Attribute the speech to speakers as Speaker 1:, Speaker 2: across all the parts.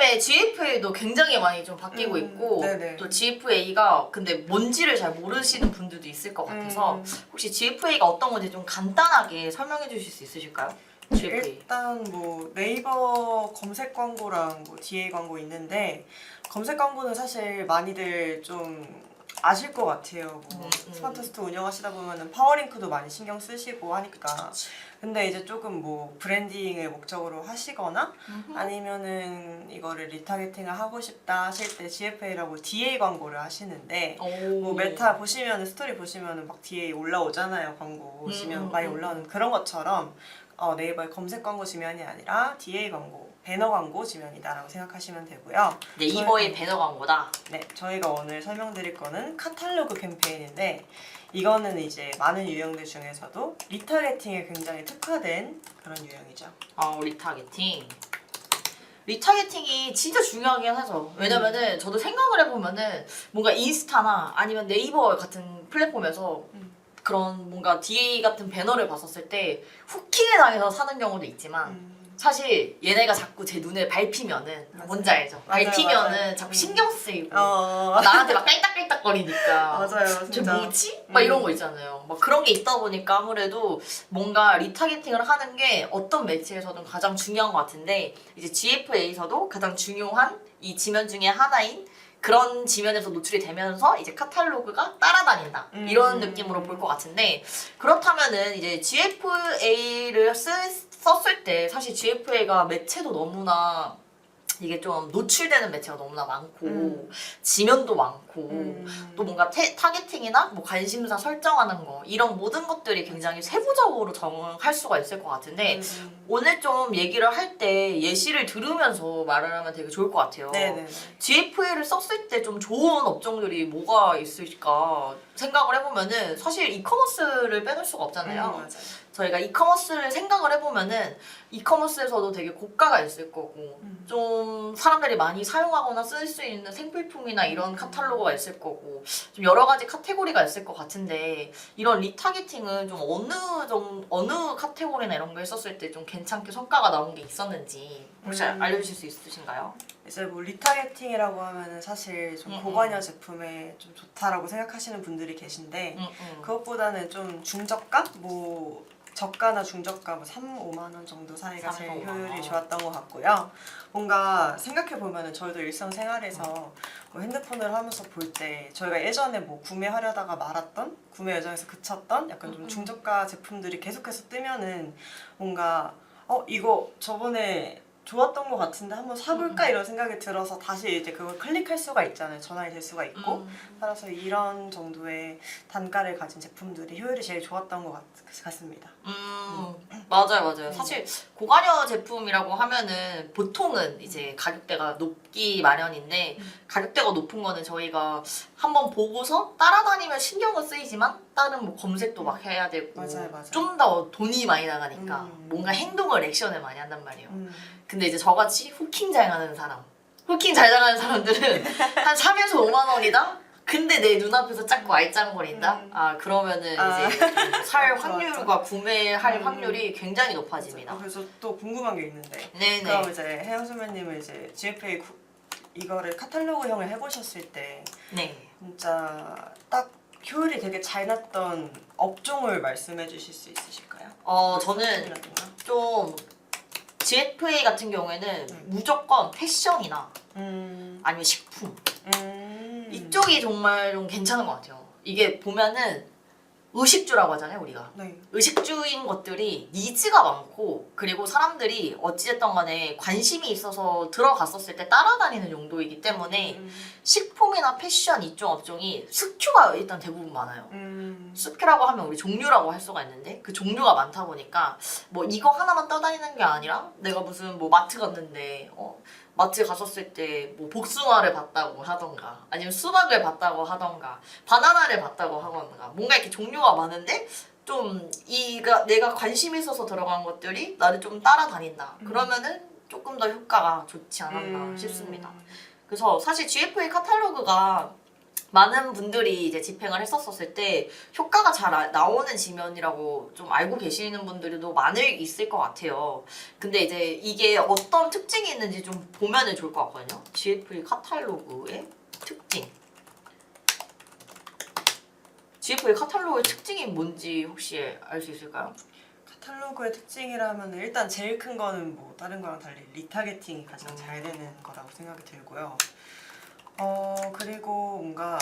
Speaker 1: 요즘에 GFA도 굉장히 많이 좀 바뀌고 있고
Speaker 2: 네네.
Speaker 1: 또 GFA가 근데 뭔지를 잘 모르시는 분들도 있을 것 같아서 혹시 GFA가 어떤 건지 좀 간단하게 설명해 주실 수 있으실까요? GFA.
Speaker 2: 일단 뭐 네이버 검색 광고랑 뭐 DA 광고 있는데 검색 광고는 사실 많이들 좀 아실 것 같아요. 뭐 스마트 스토어 운영하시다 보면은 파워링크도 많이 신경 쓰시고 하니까. 근데 이제 조금 뭐 브랜딩을 목적으로 하시거나 아니면은 이거를 리타게팅을 하고 싶다 하실 때 GFA라고 DA 광고를 하시는데 뭐 메타 보시면은 스토리 보시면은 막 DA 올라오잖아요. 광고 지면 많이 올라오는 그런 것처럼 네이버의 검색 광고 지면이 아니라 DA 광고, 배너 광고 지면이다라고 생각하시면 되고요.
Speaker 1: 네이버의 배너 광고다.
Speaker 2: 네, 저희가 오늘 설명드릴 거는 카탈로그 캠페인인데 이거는 이제 많은 유형들 중에서도 리타게팅에 굉장히 특화된 그런 유형이죠.
Speaker 1: 리타게팅. 리타게팅이 진짜 중요하긴 하죠. 왜냐면은 저도 생각을 해보면은 뭔가 인스타나 아니면 네이버 같은 플랫폼에서 그런 뭔가 DA 같은 배너를 봤었을 때 후킹에 당해서 사는 경우도 있지만 사실 얘네가 자꾸 제 눈에 밟히면은 뭔지 알죠?
Speaker 2: 맞아요,
Speaker 1: 밟히면은
Speaker 2: 맞아요.
Speaker 1: 자꾸 신경 쓰이고
Speaker 2: 맞아요,
Speaker 1: 나한테 막 깔딱깔딱거리니까 쟤
Speaker 2: 진짜.
Speaker 1: 뭐지? 막 이런 거 있잖아요. 막 그런 게 있다 보니까 아무래도 뭔가 리타게팅을 하는 게 어떤 매체에서든 가장 중요한 것 같은데 이제 GFA에서도 가장 중요한 이 지면 중에 하나인 그런 지면에서 노출이 되면서 이제 카탈로그가 따라다닌다 이런 느낌으로 볼 것 같은데 그렇다면은 이제 GFA를 썼을 때 사실 GFA가 매체도 너무나 이게 좀 노출되는 매체가 너무나 많고 지면도 많고 또 뭔가 타겟팅이나 뭐 관심사 설정하는 거 이런 모든 것들이 굉장히 세부적으로 정할 수가 있을 것 같은데 오늘 좀 얘기를 할 때 예시를 들으면서 말을 하면 되게 좋을 것 같아요.
Speaker 2: 네네.
Speaker 1: GFA를 썼을 때 좀 좋은 업종들이 뭐가 있을까 생각을 해보면은 사실 이커머스를 빼놓을 수가 없잖아요.
Speaker 2: 맞아요.
Speaker 1: 저희가 이커머스를 생각을 해보면은 이커머스에서도 되게 고가가 있을 거고 좀 사람들이 많이 사용하거나 쓸 수 있는 생필품이나 이런 카탈로그가 있을 거고 좀 여러 가지 카테고리가 있을 것 같은데 이런 리타게팅은 좀 어느 카테고리나 이런 거 했었을 때 좀 괜찮게 성과가 나온 게 있었는지 혹시 알려주실 수 있으신가요?
Speaker 2: 이제 뭐 리타게팅이라고 하면은 사실 좀 고관여 제품에 좀 좋다라고 생각하시는 분들이 계신데 그것보다는 좀 중저가? 뭐 저가나 중저가 뭐 3, 5만 원 정도 사이가
Speaker 1: 3,
Speaker 2: 제일
Speaker 1: 5만
Speaker 2: 효율이
Speaker 1: 원.
Speaker 2: 좋았던 것 같고요. 뭔가 생각해보면은 저희도 일상생활에서 뭐 핸드폰을 하면서 볼 때 저희가 예전에 뭐 구매하려다가 말았던 구매 여정에서 그쳤던 약간 좀 중저가 제품들이 계속해서 뜨면은 뭔가 이거 저번에 좋았던 것 같은데 한번 사볼까 이런 생각이 들어서 다시 이제 그걸 클릭할 수가 있잖아요. 전환이 될 수가 있고 따라서 이런 정도의 단가를 가진 제품들이 효율이 제일 좋았던 것 같습니다.
Speaker 1: 맞아요. 사실 고가려 제품이라고 하면은 보통은 이제 가격대가 높기 마련인데 가격대가 높은 거는 저희가 한번 보고서 따라다니면 신경은 쓰이지만 다른 뭐 검색도 막 해야 되고
Speaker 2: 맞아요.
Speaker 1: 좀 더 돈이 많이 나가니까 뭔가 행동을 액션을 많이 한단 말이에요. 근데 이제 저같이 후킹 잘 가는 사람 후킹 잘 나가는 사람들은 한 3에서 5만 원이다? 근데 내 눈앞에서 자꾸 알짱거린다? 그러면은 이제 좀 살 확률과 구매할 확률이 굉장히 높아집니다.
Speaker 2: 그래서 또 궁금한 게 있는데
Speaker 1: 네네.
Speaker 2: 그럼 이제 혜영 선배님은 이제 GFA 이거를 카탈로그형을 해보셨을 때
Speaker 1: 네.
Speaker 2: 진짜 딱 효율이 되게 잘 났던 업종을 말씀해 주실 수 있으실까요?
Speaker 1: 저는 좀 GFA 같은 경우에는 무조건 패션이나 아니면 식품 이쪽이 정말 좀 괜찮은 것 같아요. 이게 보면은 의식주라고 하잖아요, 우리가.
Speaker 2: 네.
Speaker 1: 의식주인 것들이 니즈가 많고 그리고 사람들이 어찌됐든 간에 관심이 있어서 들어갔었을 때 따라다니는 용도이기 때문에 식품이나 패션 이쪽 업종이 스큐가 일단 대부분 많아요. 스큐라고 하면 우리 종류라고 할 수가 있는데 그 종류가 많다 보니까 뭐 이거 하나만 떠다니는 게 아니라 내가 무슨 뭐 마트 갔는데 마트 갔었을 때 뭐 복숭아를 봤다고 하던가 아니면 수박을 봤다고 하던가 바나나를 봤다고 하던가 뭔가 이렇게 종류가 많은데 좀 내가 관심 있어서 들어간 것들이 나를 좀 따라다닌다 그러면은 조금 더 효과가 좋지 않았나 싶습니다. 그래서 사실 GFA 카탈로그가 많은 분들이 이제 집행을 했었을 때 효과가 잘 나오는 지면이라고 좀 알고 계시는 분들도 많을 있을 것 같아요. 근데 이제 이게 어떤 특징이 있는지 좀 보면은 좋을 것 같거든요. GFA 카탈로그의 특징. GFA 카탈로그의 특징이 뭔지 혹시 알 수 있을까요?
Speaker 2: 카탈로그의 특징이라면 일단 제일 큰 거는 뭐 다른 거랑 달리 리타겟팅이 가장 잘 되는 거라고 생각이 들고요. 그리고 뭔가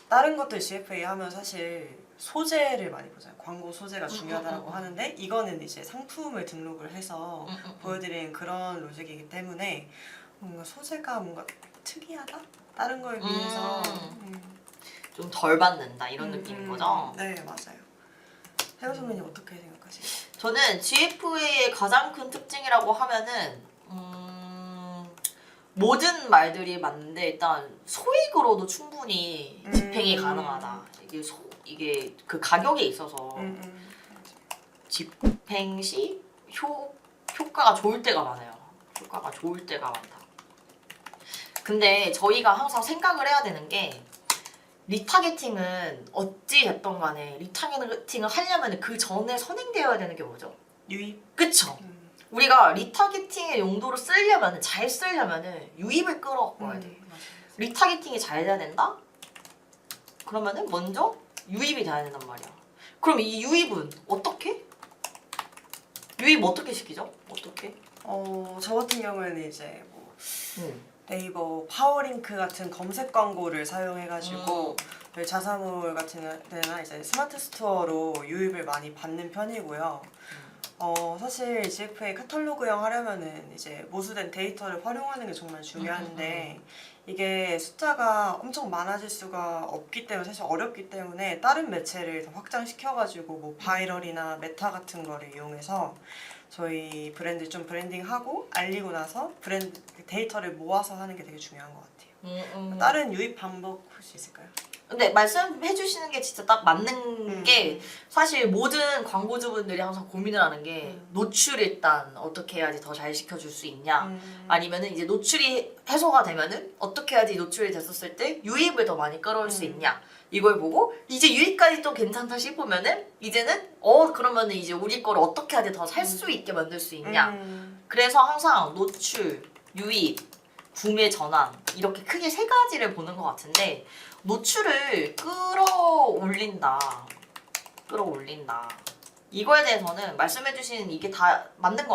Speaker 2: 다른 것들 GFA 하면 사실 소재를 많이 보잖아요. 광고 소재가 중요하다고 하는데 이거는 이제 상품을 등록을 해서 보여드리는 그런 로직이기 때문에 뭔가 소재가 뭔가 특이하다? 다른 거에 비해서
Speaker 1: 좀 덜 받는다 이런 느낌인 거죠?
Speaker 2: 네, 맞아요. 혜영 선배님 어떻게 생각하세요?
Speaker 1: 저는 GFA의 가장 큰 특징이라고 하면은 모든 말들이 맞는데 일단 소액으로도 충분히 집행이 가능하다. 이게 그 가격에 있어서 집행 시 효과가 좋을 때가 많아요. 효과가 좋을 때가 많다. 근데 저희가 항상 생각을 해야 되는 게 리타겟팅은 어찌 됐던 간에 리타겟팅을 하려면 그 전에 선행되어야 되는 게 뭐죠?
Speaker 2: 유입?
Speaker 1: 그쵸? 우리가 리타겟팅의 용도로 쓰려면 잘 쓰려면은 유입을 끌어갖고 와야 돼.
Speaker 2: 맞아요.
Speaker 1: 리타겟팅이 잘 돼야 된다? 그러면은 먼저 유입이 돼야 된단 말이야. 그럼 이 유입은 어떻게? 유입 어떻게 시키죠? 어떻게?
Speaker 2: 저 같은 경우에는 이제 뭐
Speaker 1: 음.
Speaker 2: 네이버 파워링크 같은 검색 광고를 사용해가지고 저희 자사몰 같은 데나 이제 스마트 스토어로 유입을 많이 받는 편이고요. 사실 GFA 카탈로그형 하려면은 이제 모수된 데이터를 활용하는 게 정말 중요한데 이게 숫자가 엄청 많아질 수가 없기 때문에 사실 어렵기 때문에 다른 매체를 더 확장시켜가지고 뭐 바이럴이나 메타 같은 거를 이용해서 저희 브랜드 좀 브랜딩하고 알리고 나서 브랜드 데이터를 모아서 하는 게 되게 중요한 것 같아요. 다른 유입 방법 혹시 있을까요?
Speaker 1: 근데 말씀해 주시는 게 진짜 딱 맞는 게 사실 모든 광고주분들이 항상 고민을 하는 게 노출 일단 어떻게 해야지 더 잘 시켜줄 수 있냐 아니면은 이제 노출이 해소가 되면은 어떻게 해야지 노출이 됐었을 때 유입을 더 많이 끌어올 수 있냐 이걸 보고 이제 유입까지 또 괜찮다 싶으면은 이제는 그러면은 이제 우리 거를 어떻게 해야지 더 살 수 있게 만들 수 있냐 그래서 항상 노출, 유입, 구매 전환 이렇게 크게 세 가지를 보는 것 같은데 노출을 끌어올린다. 이거에 대해서는 말씀해주신 이게 다 맞는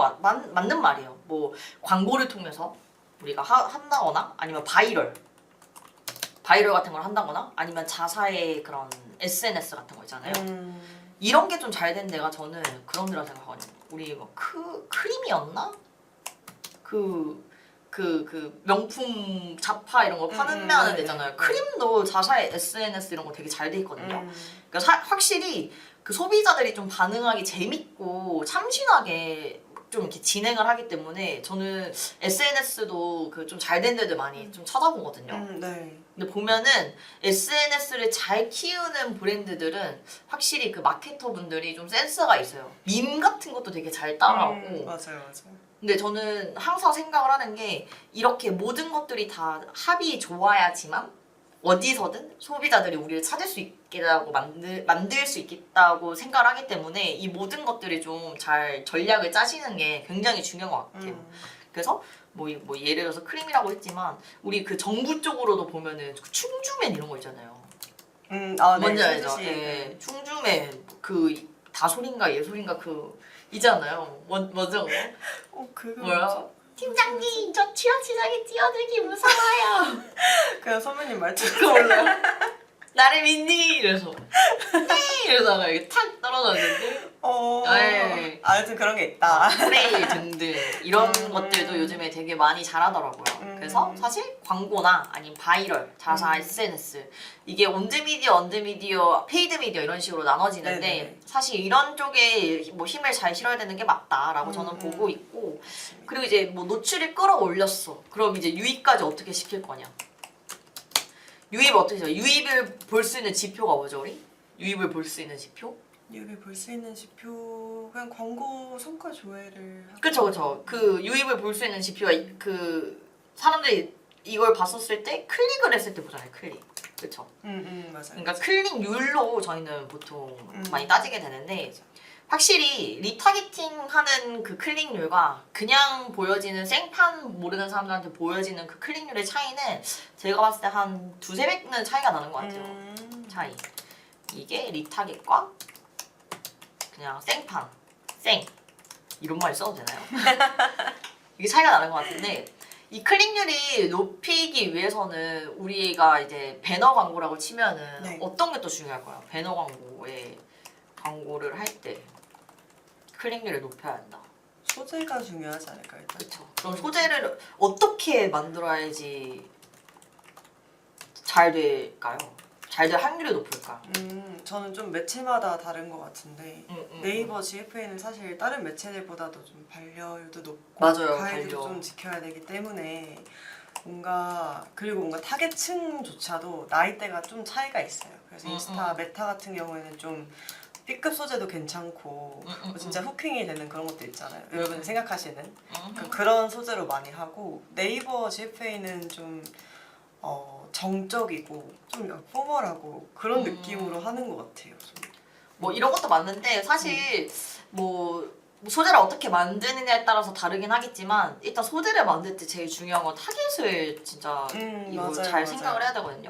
Speaker 1: 말이에요. 뭐 광고를 통해서 우리가 한다거나 아니면 바이럴 같은 걸 한다거나 아니면 자사의 그런 SNS 같은 거 있잖아요. 이런 게 좀 잘 된 데가 저는 그런 데라 생각하거든요. 우리 뭐 크림이었나? 그 명품 자파 이런 거 판매하는 데잖아요. 크림도 자사의 SNS 이런 거 되게 잘 돼 있거든요. 그러니까 확실히 그 소비자들이 좀 반응하기 재밌고 참신하게 좀 이렇게 진행을 하기 때문에 저는 SNS도 그 좀 잘 된 데들 많이 좀 찾아보거든요.
Speaker 2: 네.
Speaker 1: 근데 보면은 SNS를 잘 키우는 브랜드들은 확실히 그 마케터 분들이 좀 센스가 있어요. 밈 같은 것도 되게 잘 따라하고.
Speaker 2: 맞아요.
Speaker 1: 근데 저는 항상 생각을 하는 게 이렇게 모든 것들이 다 합이 좋아야지만 어디서든 소비자들이 우리를 찾을 수 있겠다고 만들 수 있겠다고 생각을 하기 때문에 이 모든 것들이 좀 잘 전략을 짜시는 게 굉장히 중요한 것 같아요. 그래서 뭐 예를 들어서 크림이라고 했지만 우리 그 정부 쪽으로도 보면은 그 충주맨 이런 거 있잖아요. 뭔지 알죠? 예, 충주맨 그 다솔인가 예솔인가 그 이잖아요. 뭐죠?
Speaker 2: 그거
Speaker 1: 뭐야? 팀장님 저 취업시장에 뛰어들기 무서워요.
Speaker 2: 그냥 선배님 말투
Speaker 1: 그거 몰라요? 나를 믿니? 이래서 네! 이러다가 이게 탁 떨어졌는데 네.
Speaker 2: 아무튼 그런 게 있다.
Speaker 1: 프레일 등등 이런 것들도 요즘에 되게 많이 잘하더라고요. 그래서 사실 광고나 아니면 바이럴, 자사 SNS 이게 언드미디어, 페이드 미디어 이런 식으로 나눠지는데
Speaker 2: 네네.
Speaker 1: 사실 이런 쪽에 뭐 힘을 잘 실어야 되는 게 맞다라고 저는 보고 있고 그리고 이제 뭐 노출을 끌어올렸어. 그럼 이제 유입까지 어떻게 시킬 거냐? 유입 어떻게 해요? 유입을 볼 수 있는 지표가 뭐죠, 우리? 유입을 볼 수 있는 지표?
Speaker 2: 유입을 볼 수 있는 지표 그냥 광고 성과 조회를 하고.
Speaker 1: 그쵸. 그 유입을 볼 수 있는 지표가 그 사람들이 이걸 봤었을 때 클릭을 했을 때 보잖아요, 클릭. 그렇죠.
Speaker 2: 맞아요.
Speaker 1: 그러니까 클릭률로 저희는 보통
Speaker 2: 음.
Speaker 1: 많이 따지게 되는데 확실히 리타겟팅하는 그 클릭률과 그냥 보여지는 생판 모르는 사람들한테 보여지는 그 클릭률의 차이는 제가 봤을 때 한 두세 배는 차이가 나는 것 같아요. 차이. 이게 리타겟과 그냥 생판, 생 이런 말 써도 되나요? 이게 차이가 나는 것 같은데 이 클릭률이 높이기 위해서는 우리가 이제 배너 광고라고 치면은
Speaker 2: 네.
Speaker 1: 어떤 게 또 중요할까요? 배너 광고에 광고를 할 때 클릭률을 높여야 한다.
Speaker 2: 소재가 중요하지 않을까 일단.
Speaker 1: 그렇죠. 그럼 소재를 어떻게 만들어야지 잘 될까요? 잘 될 확률이 높을까요?
Speaker 2: 저는 좀 매체마다 다른 것 같은데 네이버 GFA는 사실 다른 매체들보다도 좀 반려율도 높고
Speaker 1: 맞아요,
Speaker 2: 가이드도
Speaker 1: 반려.
Speaker 2: 좀 지켜야 되기 때문에 그리고 뭔가 타겟층조차도 나이대가 좀 차이가 있어요. 그래서 인스타 메타 같은 경우에는 좀 B급 소재도 괜찮고 진짜 후킹이 되는 그런 것도 있잖아요. 여러분이 생각하시는 그런 소재로 많이 하고 네이버 GFA는 좀 정적이고 좀 포멀하고 그런 느낌으로 하는 것 같아요.
Speaker 1: 뭐 이런 것도 맞는데 사실 뭐 소재를 어떻게 만드느냐에 따라서 다르긴 하겠지만 일단 소재를 만들 때 제일 중요한 건 타겟을 진짜 이거
Speaker 2: 맞아요,
Speaker 1: 잘
Speaker 2: 맞아요.
Speaker 1: 생각을 해야 되거든요.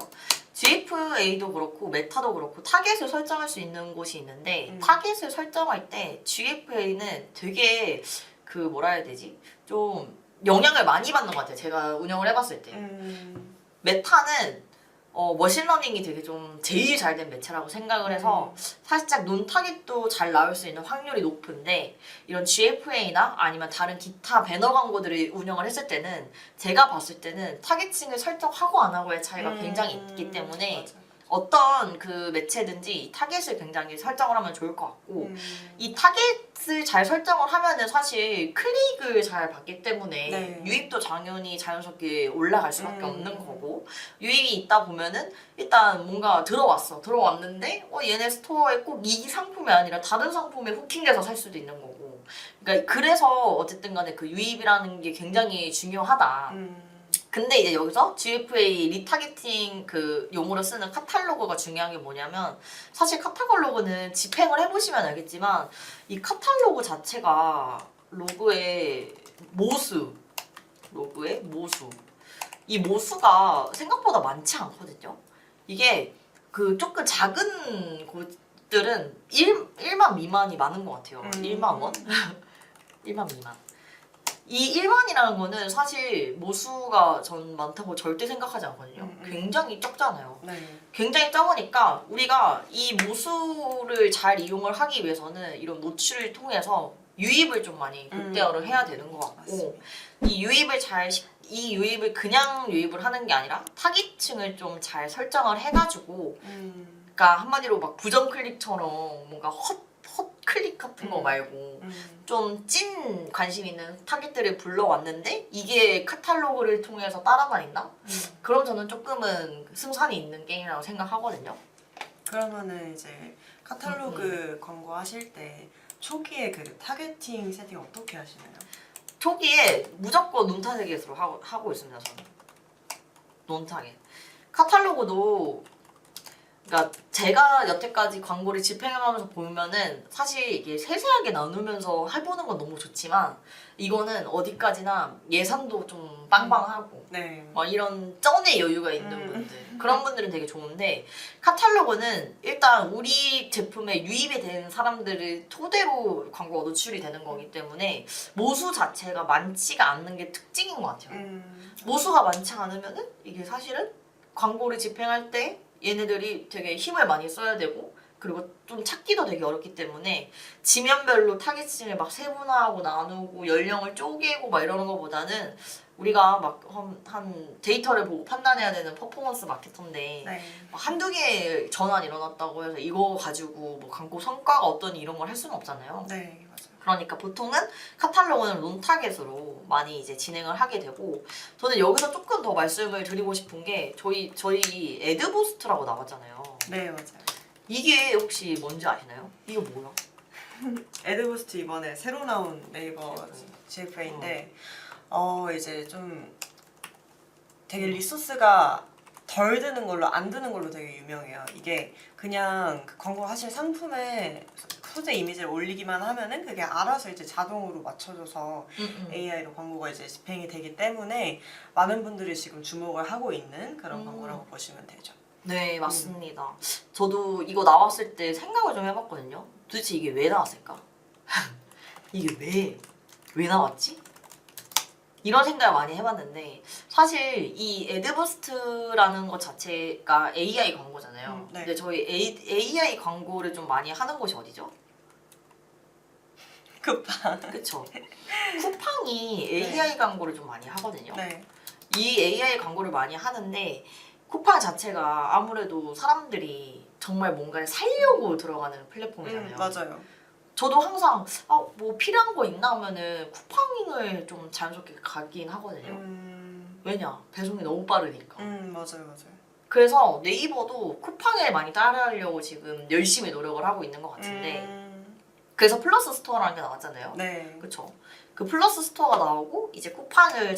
Speaker 1: GFA도 그렇고 메타도 그렇고 타겟을 설정할 수 있는 곳이 있는데 타겟을 설정할 때 GFA는 되게 그 뭐라 해야 되지? 좀 영향을 많이 받는 것 같아요. 제가 운영을 해봤을 때. 메타는 머신러닝이 되게 좀 제일 잘 된 매체라고 생각을 해서 살짝 논타겟도 잘 나올 수 있는 확률이 높은데 이런 GFA나 아니면 다른 기타 배너 광고들을 운영을 했을 때는 제가 봤을 때는 타겟층을 설정하고 안 하고의 차이가 굉장히 있기 때문에
Speaker 2: 맞아요.
Speaker 1: 어떤 그 매체든지 타겟을 굉장히 설정을 하면 좋을 것 같고 이 타겟을 잘 설정을 하면은 사실 클릭을 잘 받기 때문에
Speaker 2: 네.
Speaker 1: 유입도 당연히 자연스럽게 올라갈 수밖에 없는 거고 유입이 있다 보면은 일단 뭔가 들어왔는데 얘네 스토어에 꼭 이 상품이 아니라 다른 상품에 후킹돼서 살 수도 있는 거고 그러니까 그래서 어쨌든 간에 그 유입이라는 게 굉장히 중요하다. 근데 이제 여기서 GFA 리타겟팅 그 용어로 쓰는 카탈로그가 중요한 게 뭐냐면 사실 카탈로그는 집행을 해보시면 알겠지만 이 카탈로그 자체가 로그의 모수 이 모수가 생각보다 많지 않거든요. 이게 그 조금 작은 곳들은 1만 미만이 많은 것 같아요. 1만 원? 1만 미만. 이 1만이라는 거는 사실 모수가 전 많다고 절대 생각하지 않거든요. 굉장히 적잖아요.
Speaker 2: 네.
Speaker 1: 굉장히 적으니까 우리가 이 모수를 잘 이용을 하기 위해서는 이런 노출을 통해서 유입을 좀 많이 극대화를 해야 되는 것 같고
Speaker 2: 맞습니다.
Speaker 1: 이 유입을 그냥 유입을 하는 게 아니라 타깃층을 좀 잘 설정을 해가지고 그러니까 한마디로 막 부정 클릭처럼 뭔가 헛 클릭 같은 거 말고 좀 찐 관심 있는 타깃들을 불러왔는데 이게 카탈로그를 통해서 따라다닌다? 그럼 저는 조금은 승산이 있는 게임이라고 생각하거든요.
Speaker 2: 그러면은 이제 카탈로그 광고 하실 때 초기에 그 타겟팅 세팅 어떻게 하시나요?
Speaker 1: 초기에 무조건 논타겟으로 하고 있습니다. 저는 논타겟. 카탈로그도 그러니까 제가 여태까지 광고를 집행해가면서 보면은 사실 이게 세세하게 나누면서 해보는 건 너무 좋지만 이거는 어디까지나 예산도 좀 빵빵하고
Speaker 2: 네.
Speaker 1: 막 이런 쩐의 여유가 있는 분들 그런 분들은 되게 좋은데 카탈로그는 일단 우리 제품에 유입이 된 사람들을 토대로 광고가 노출이 되는 거기 때문에 모수 자체가 많지가 않는 게 특징인 것 같아요. 모수가 많지 않으면은 이게 사실은 광고를 집행할 때 얘네들이 되게 힘을 많이 써야 되고 그리고 좀 찾기도 되게 어렵기 때문에 지면별로 타겟층을 막 세분화하고 나누고 연령을 쪼개고 막 이러는 것보다는 우리가 막 한 데이터를 보고 판단해야 되는 퍼포먼스 마케터인데
Speaker 2: 네.
Speaker 1: 막 한두 개의 전환이 일어났다고 해서 이거 가지고 뭐 광고 성과가 어떠니 이런 걸 할 수는 없잖아요.
Speaker 2: 네, 맞아요.
Speaker 1: 그러니까 보통은 카탈로그는 논타겟으로 많이 이제 진행을 하게 되고 저는 여기서 조금 더 말씀을 드리고 싶은 게 저희 애드부스트라고 나왔잖아요.
Speaker 2: 네, 맞아요.
Speaker 1: 이게 혹시 뭔지 아시나요? 이거 뭐야?
Speaker 2: 애드부스트 이번에 새로 나온 네이버 GFA인데 이제 좀 되게 리소스가 덜 드는 걸로 안 드는 걸로 되게 유명해요. 이게 그냥 그 광고 하실 상품에 소재 이미지를 올리기만 하면은 그게 알아서 이제 자동으로 맞춰져서 AI로 광고가 이제 집행이 되기 때문에 많은 분들이 지금 주목을 하고 있는 그런 광고라고 보시면 되죠.
Speaker 1: 네, 맞습니다. 저도 이거 나왔을 때 생각을 좀 해봤거든요. 도대체 이게 왜 나왔을까? 이게 왜 나왔지? 이런 생각을 많이 해봤는데 사실 이 애드부스트라는 것 자체가 AI 광고잖아요.
Speaker 2: 네.
Speaker 1: 근데 저희 AI 광고를 좀 많이 하는 곳이 어디죠?
Speaker 2: 쿠팡.
Speaker 1: 그쵸? 쿠팡이 AI 광고를 좀 많이 하거든요.
Speaker 2: 네.
Speaker 1: 이 AI 광고를 많이 하는데 쿠팡 자체가 아무래도 사람들이 정말 뭔가를 살려고 들어가는 플랫폼이잖아요.
Speaker 2: 맞아요.
Speaker 1: 저도 항상 뭐 필요한 거 있나 하면은 쿠팡을 좀 자연스럽게 가긴 하거든요. 왜냐? 배송이 너무 빠르니까.
Speaker 2: 맞아요.
Speaker 1: 그래서 네이버도 쿠팡을 많이 따라하려고 지금 열심히 노력을 하고 있는 것 같은데 그래서 플러스 스토어라는 게 나왔잖아요.
Speaker 2: 네.
Speaker 1: 그쵸? 그 플러스 스토어가 나오고 이제 쿠팡을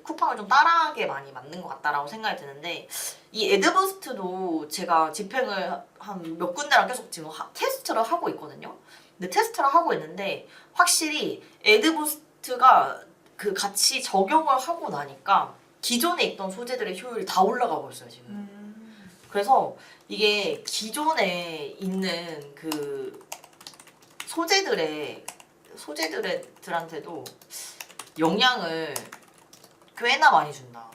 Speaker 1: 쿠팡을 좀 따라하게 많이 만든 것 같다라고 생각이 드는데 이 애드부스트도 제가 집행을 한 몇 군데랑 계속 지금 테스트를 하고 있거든요. 근데 테스트를 하고 있는데 확실히 애드부스트가 그 같이 적용을 하고 나니까 기존에 있던 소재들의 효율이 다 올라가고 있어요 지금. 그래서 이게 기존에 있는 그 소재들한테도 영향을 꽤나 많이 준다.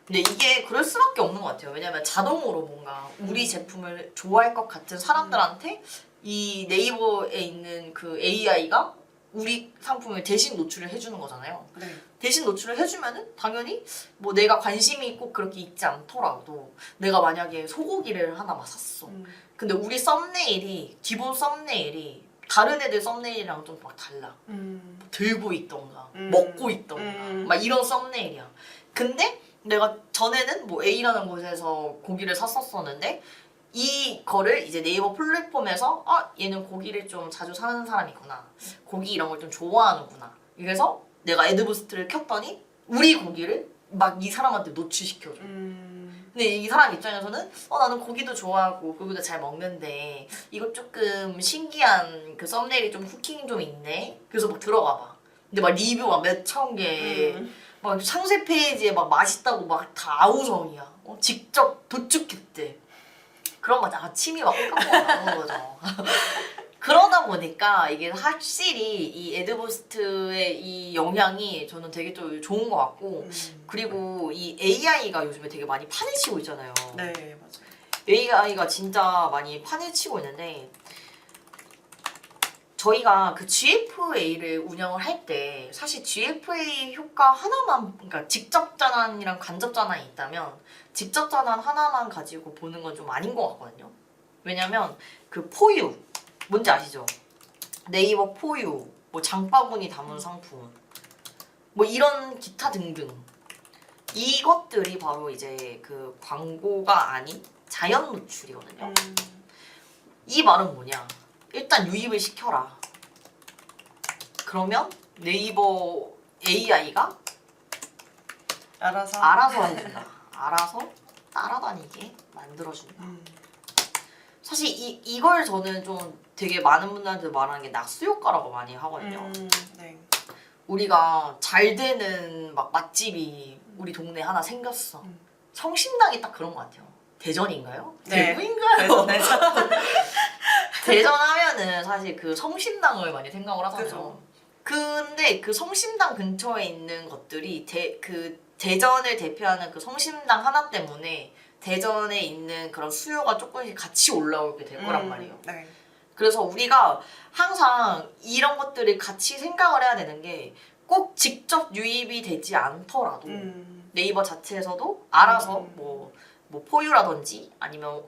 Speaker 1: 근데 이게 그럴 수밖에 없는 것 같아요. 왜냐면 자동으로 뭔가 우리 제품을 좋아할 것 같은 사람들한테 이 네이버에 있는 그 AI가 우리 상품을 대신 노출을 해주는 거잖아요.
Speaker 2: 네.
Speaker 1: 대신 노출을 해주면은 당연히 뭐 내가 관심이 꼭 그렇게 있지 않더라도 내가 만약에 소고기를 하나 막 샀어. 근데 우리 기본 썸네일이 다른 애들 썸네일이랑 좀 막 달라. 들고 있던가 먹고 있던가 막 이런 썸네일이야. 근데 내가 전에는 뭐 A라는 곳에서 고기를 샀었었는데 이거를 이제 네이버 플랫폼에서 얘는 고기를 좀 자주 사는 사람이구나. 고기 이런 걸 좀 좋아하는구나. 그래서 내가 애드부스트를 켰더니 우리 고기를 막 이 사람한테 노출시켜줘. 근데 이 사람 입장에서는 나는 고기도 좋아하고 고기도 잘 먹는데 이거 조금 신기한 그 썸네일이 좀 후킹 좀 있네. 그래서 막 들어가 봐. 근데 막 리뷰 막 몇천 개, 막 상세 페이지에 막 맛있다고 막 다 아우성이야. 직접 도축했대. 그런 거잖아. 침이 막 꼴깍꼴깍 나오는 거죠. 그러다 보니까 이게 확실히 이 애드부스트의 이 영향이 저는 되게 좀 좋은 것 같고 그리고 이 AI가 요즘에 되게 많이 판을 치고 있잖아요.
Speaker 2: 네, 맞아요.
Speaker 1: AI가 진짜 많이 판을 치고 있는데 저희가 그 GFA를 운영을 할 때 사실 GFA 효과 하나만 그러니까 직접 전환이랑 간접 전환이 있다면 직접 전환 하나만 가지고 보는 건 좀 아닌 것 같거든요. 왜냐면 그 포유 뭔지 아시죠? 네이버 포유 뭐 장바구니 담은 상품 뭐 이런 기타 등등 이것들이 바로 이제 그 광고가 아닌 자연 노출이거든요. 이 말은 뭐냐? 일단 유입을 시켜라. 그러면 네이버 AI가 알아서 해준다. 알아서 따라다니게 만들어준다. 사실 이걸 저는 좀 되게 많은 분들한테 말하는 게 낙수 효과라고 많이 하거든요.
Speaker 2: 네.
Speaker 1: 우리가 잘 되는 막 맛집이 우리 동네에 하나 생겼어. 성심당이 딱 그런 것 같아요. 대전인가요?
Speaker 2: 네.
Speaker 1: 대구인가요?
Speaker 2: 대전.
Speaker 1: 대전 하면은 사실 그 성심당을 많이 생각을 하잖아요.
Speaker 2: 그죠.
Speaker 1: 근데 그 성심당 근처에 있는 것들이 대전을 대표하는 그 성심당 하나 때문에 대전에 있는 그런 수요가 조금씩 같이 올라오게 될 거란 말이에요.
Speaker 2: 네.
Speaker 1: 그래서 우리가 항상 이런 것들을 같이 생각을 해야 되는 게 꼭 직접 유입이 되지 않더라도 네이버 자체에서도 알아서 뭐 포유라든지 아니면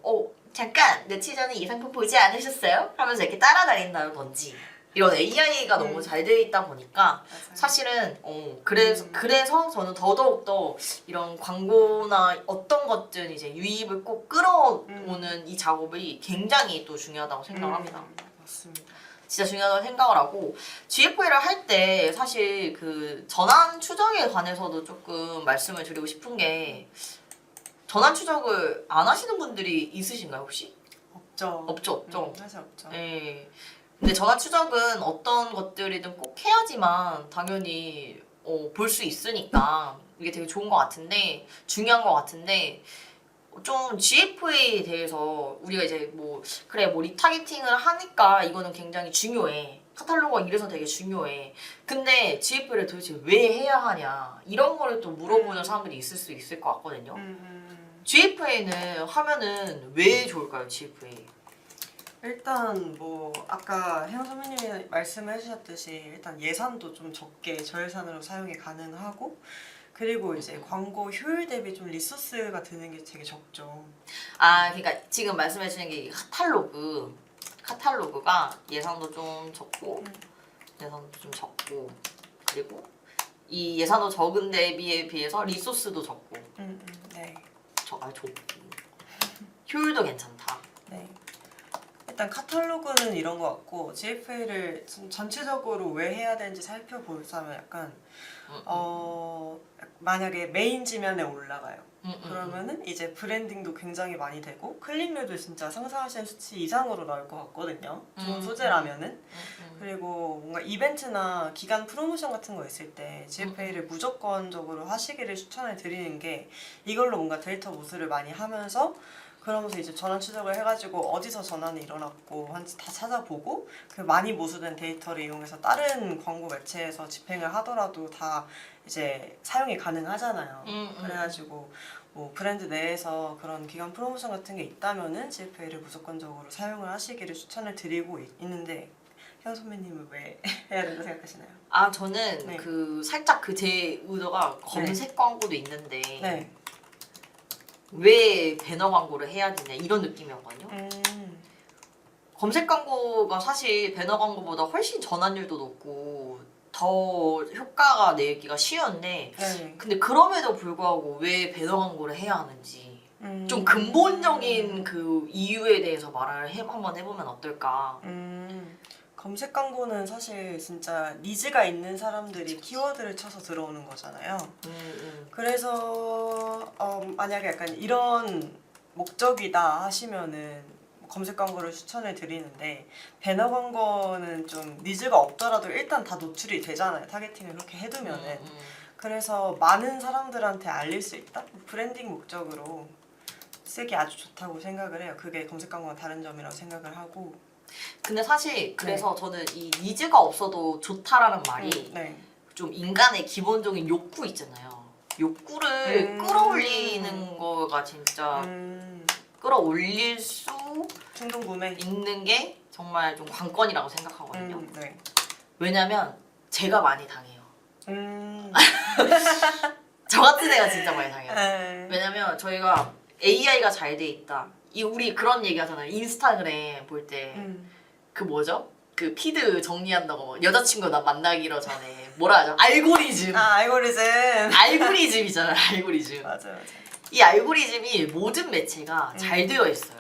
Speaker 1: 잠깐 며칠 전에 이 상품 보지 않으셨어요? 하면서 이렇게 따라다닌다든지 이런 AI가 너무 잘 되어 있다 보니까
Speaker 2: 맞아요.
Speaker 1: 사실은 그래서 저는 더더욱더 이런 광고나 어떤 것든 이제 유입을 꼭 끌어오는 이 작업이 굉장히 또 중요하다고 생각을 합니다.
Speaker 2: 맞습니다.
Speaker 1: 진짜 중요하다고 생각을 하고 GFA를 할 때 사실 그 전환 추적에 관해서도 조금 말씀을 드리고 싶은 게 전환 추적을 안 하시는 분들이 있으신가요 혹시?
Speaker 2: 없죠.
Speaker 1: 없죠.
Speaker 2: 사실 없죠.
Speaker 1: 네. 근데 전환 추적은 어떤 것들이든 꼭 해야지만 당연히 볼 수 있으니까 이게 되게 좋은 것 같은데 중요한 것 같은데 좀 GFA에 대해서 우리가 이제 뭐 그래 뭐 리타겟팅을 하니까 이거는 굉장히 중요해. 카탈로그가 이래서 되게 중요해. 근데 GFA를 도대체 왜 해야 하냐 이런 거를 또 물어보는 사람들이 있을 수 있을 것 같거든요. GFA는 하면은 왜 좋을까요, GFA?
Speaker 2: 일단 뭐 아까 혜영 선배님이 말씀해 주셨듯이 일단 예산도 좀 적게 저예산으로 사용이 가능하고 그리고 이제 광고 효율 대비 좀 리소스가 드는 게 되게 적죠.
Speaker 1: 아, 그러니까 지금 말씀해 주신 게 카탈로그가 예산도 좀 적고 그리고 이 예산도 적은 대비에 비해서 리소스도 적고
Speaker 2: 네.
Speaker 1: 적고 효율도 괜찮다.
Speaker 2: 네. 일단 카탈로그는 이런 것 같고 GFA를 전체적으로 왜 해야 되는지 살펴보자면 약간 만약에 메인 지면에 올라가요. 그러면은 이제 브랜딩도 굉장히 많이 되고 클릭률도 진짜 상상하시는 수치 이상으로 나올 것 같거든요. 좋은 소재라면은. 그리고 뭔가 이벤트나 기간 프로모션 같은 거 있을 때 GFA를 무조건적으로 하시기를 추천을 드리는 게 이걸로 뭔가 데이터 모수를 많이 하면서 그러면서 이제 전환 추적을 해가지고 어디서 전환이 일어났고 한지 다 찾아보고 그 많이 모수된 데이터를 이용해서 다른 광고 매체에서 집행을 하더라도 다 이제 사용이 가능하잖아요. 그래가지고 뭐 브랜드 내에서 그런 기간 프로모션 같은 게 있다면은 GFA를 무조건적으로 사용을 하시기를 추천을 드리고 있는데 혜연 선배님은 왜 해야 된다고 생각하시나요?
Speaker 1: 아, 저는
Speaker 2: 네.
Speaker 1: 그 살짝 그 제 의도가 검색 광고도 있는데
Speaker 2: 네.
Speaker 1: 왜 배너 광고를 해야 되냐 이런 느낌이었거든요. 검색 광고가 사실 배너 광고보다 훨씬 전환율도 높고 더 효과가 내기가 쉬운데
Speaker 2: 네.
Speaker 1: 근데 그럼에도 불구하고 왜 배너 광고를 해야 하는지 좀 근본적인 그 이유에 대해서 한번 해보면 어떨까.
Speaker 2: 검색 광고는 사실 진짜 니즈가 있는 사람들이 키워드를 쳐서 들어오는 거잖아요. 그래서 만약에 약간 이런 목적이다 하시면은 검색 광고를 추천을 드리는데 배너 광고는 좀 니즈가 없더라도 일단 다 노출이 되잖아요. 타겟팅을 그렇게 해두면은. 그래서 많은 사람들한테 알릴 수 있다? 브랜딩 목적으로 쓰기 아주 좋다고 생각을 해요. 그게 검색 광고와 다른 점이라고 생각을 하고.
Speaker 1: 근데 사실 그래서 저는 이 니즈가 없어도 좋다라는 말이
Speaker 2: 네.
Speaker 1: 좀 인간의 기본적인 욕구 있잖아요. 욕구를 끌어올리는 거가 진짜 끌어올릴 수
Speaker 2: 충동 구매.
Speaker 1: 있는 게 정말 좀 관건이라고 생각하거든요.
Speaker 2: 네.
Speaker 1: 왜냐면 제가 많이 당해요.
Speaker 2: 음.
Speaker 1: 저 같은 애가 진짜 많이 당해요.
Speaker 2: 네.
Speaker 1: 왜냐면 저희가 AI가 잘 돼 있다. 우리 그런 얘기 하잖아요. 인스타그램 볼 때 그 뭐죠? 그 피드 정리한다고 뭐 여자친구 나 만나기로 전에 뭐라 하죠? 알고리즘.
Speaker 2: 아, 알고리즘.
Speaker 1: 알고리즘이잖아요. 알고리즘.
Speaker 2: 맞아요.
Speaker 1: 이 알고리즘이 모든 매체가 잘 되어 있어요.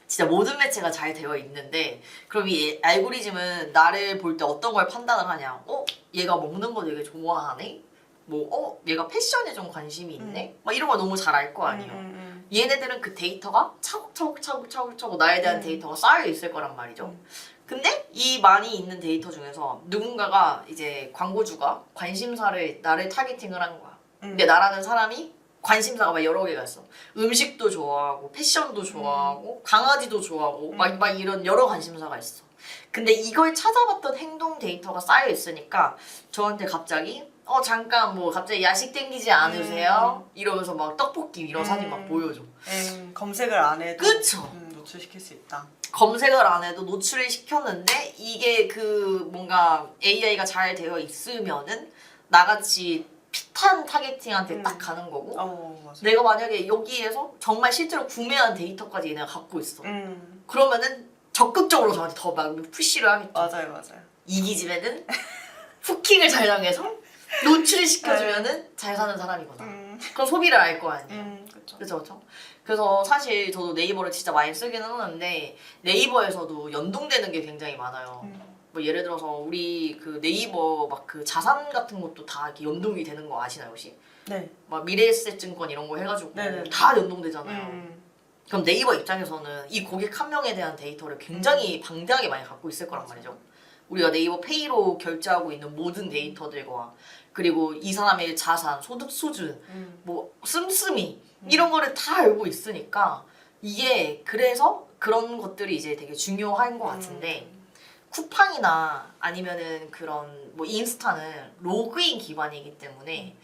Speaker 1: 진짜 모든 매체가 잘 되어 있는데 그럼 이 알고리즘은 나를 볼 때 어떤 걸 판단을 하냐? 얘가 먹는 거 되게 좋아하네? 얘가 패션에 좀 관심이 있네? 막 이런 걸 너무 잘 알 거 아니에요. 얘네들은 그 데이터가 차곡차곡 나에 대한 데이터가 쌓여 있을 거란 말이죠. 근데 이 많이 있는 데이터 중에서 누군가가 이제 광고주가 관심사를 나를 타겟팅을 한 거야. 근데 나라는 사람이 관심사가 막 여러 개가 있어. 음식도 좋아하고 패션도 좋아하고 강아지도 좋아하고 막 이런 여러 관심사가 있어. 근데 이걸 찾아봤던 행동 데이터가 쌓여 있으니까 저한테 갑자기 잠깐 뭐 갑자기 야식 땡기지 않으세요? 이러면서 막 떡볶이 이런 사진 막 보여줘.
Speaker 2: 검색을 안 해도
Speaker 1: 그쵸?
Speaker 2: 노출시킬 수 있다.
Speaker 1: 검색을 안 해도 노출을 시켰는데 이게 그 뭔가 AI가 잘 되어 있으면은 나같이 핏한 타겟팅한테 딱 가는 거고
Speaker 2: 맞아.
Speaker 1: 내가 만약에 여기에서 정말 실제로 구매한 데이터까지 얘네가 갖고 있어. 그러면은 적극적으로 저한테 더 막 푸시를 하겠죠.
Speaker 2: 맞아요.
Speaker 1: 이 기집애는 후킹을 잘 당해서 노출을 시켜주면은 잘 사는 사람이구나. 그럼 소비를 알 거 아니에요. 그렇죠. 그래서 사실 저도 네이버를 진짜 많이 쓰긴 하는데 네이버에서도 연동되는 게 굉장히 많아요. 뭐 예를 들어서 우리 그 네이버 막 그 자산 같은 것도 다 이렇게 연동이 되는 거 아시나요 혹시?
Speaker 2: 네.
Speaker 1: 막 미래에셋증권 이런 거 해가지고
Speaker 2: 네네.
Speaker 1: 다 연동되잖아요.
Speaker 2: 음.
Speaker 1: 그럼 네이버 입장에서는 이 고객 한 명에 대한 데이터를 굉장히 방대하게 많이 갖고 있을 거란 말이죠. 우리가 네이버 페이로 결제하고 있는 모든 데이터들과 그리고 이 사람의 자산, 소득 수준, 뭐 씀씀이 이런 거를 다 알고 있으니까 이게 그래서 그런 것들이 이제 되게 중요한 것 같은데 쿠팡이나 아니면은 그런 뭐 인스타는 로그인 기반이기 때문에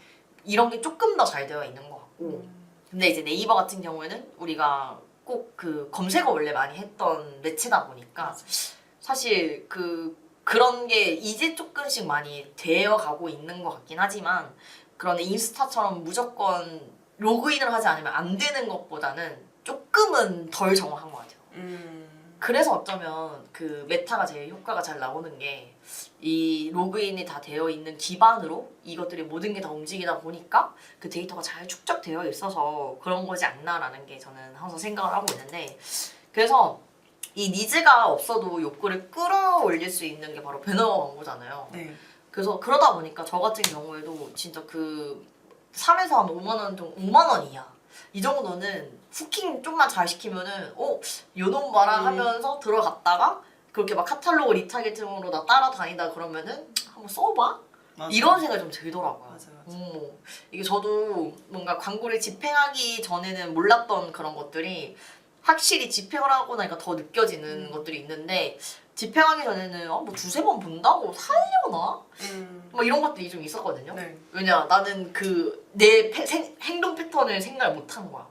Speaker 1: 이런 게 조금 더 잘 되어 있는 것 같고 근데 이제 네이버 같은 경우에는 우리가 꼭 그 검색어 원래 많이 했던 매체다 보니까 사실 그런 게 이제 조금씩 많이 되어 가고 있는 것 같긴 하지만 그런 인스타처럼 무조건 로그인을 하지 않으면 안 되는 것보다는 조금은 덜 정확한 것 같아요. 그래서 어쩌면 그 메타가 제일 효과가 잘 나오는 게 이 로그인이 다 되어 있는 기반으로 이것들이 모든 게 다 움직이다 보니까 그 데이터가 잘 축적되어 있어서 그런 거지 않나라는 게 저는 항상 생각을 하고 있는데 그래서 이 니즈가 없어도 욕구를 끌어올릴 수 있는 게 바로 배너 광고잖아요.
Speaker 2: 네.
Speaker 1: 그래서 그러다 보니까 저 같은 경우에도 진짜 그 3에서 한 5만 원 정도, 5만 원이야. 이 정도는 후킹 좀만 잘 시키면은 요놈 봐라 하면서 들어갔다가 그렇게 막 카탈로그 리타겟팅으로 나 따라다니다 그러면은 한번 써봐?
Speaker 2: 맞아요.
Speaker 1: 이런 생각이 좀 들더라고요.
Speaker 2: 맞아요.
Speaker 1: 이게 저도 뭔가 광고를 집행하기 전에는 몰랐던 그런 것들이 확실히 집행을 하고 나니까 더 느껴지는 것들이 있는데 집행하기 전에는 뭐 두세 번 본다고 살려나? 뭐 이런 것들이 좀 있었거든요.
Speaker 2: 네.
Speaker 1: 왜냐 나는 그 내 행동 패턴을 생각을 못 한 거야.